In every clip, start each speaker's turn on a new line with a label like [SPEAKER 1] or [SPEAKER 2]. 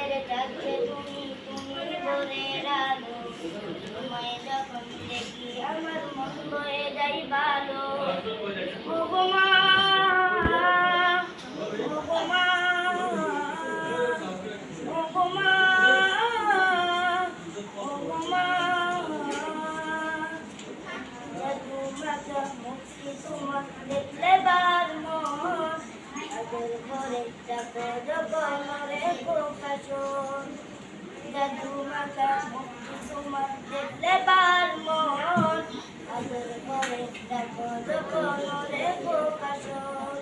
[SPEAKER 1] রাতের চাঁদে তুমি ভোরের আলো, তোমায় যখন দেখি আমার মন বয়ে যায় ভালো। ওগো মা, ওগো মা, ওগো মা, ওগো মা, জাদু মাখা মুক্তি তোমার দেখলে বার মন, আদর ভরে ডাকো যখন রে প্রকাশন। জাদু মাখা মুক্তি তোমার দেখলে বার মন, আদর ভরে ডাকো যখন রে প্রকাশন।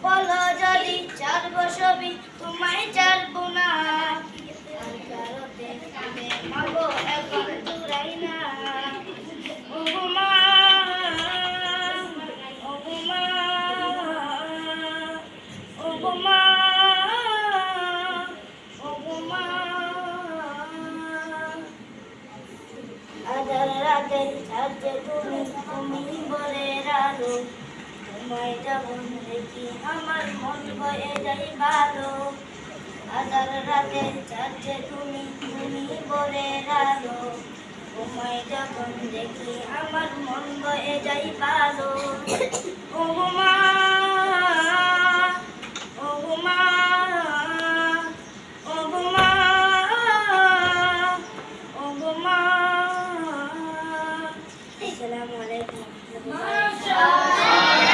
[SPEAKER 1] বলো যদি ছাড়বো ছবি তোমায় ছাড়বো না, আর কারোতে তুমি মাগো এখন চুরাই না। ওগো মা, ওগো মা, ওগো মা, ওগো মা। আধার রাতের চাঁদে তুমি ভোরের আলো, তোমায় যখন দেখি আমার মন বয়ে যায় ভালো। আধার রাতের চাঁদে তুমি ভোরের আলো, তোমায় যখন দেখি আমার মন বয়ে যায় ভালো। ওগো মা।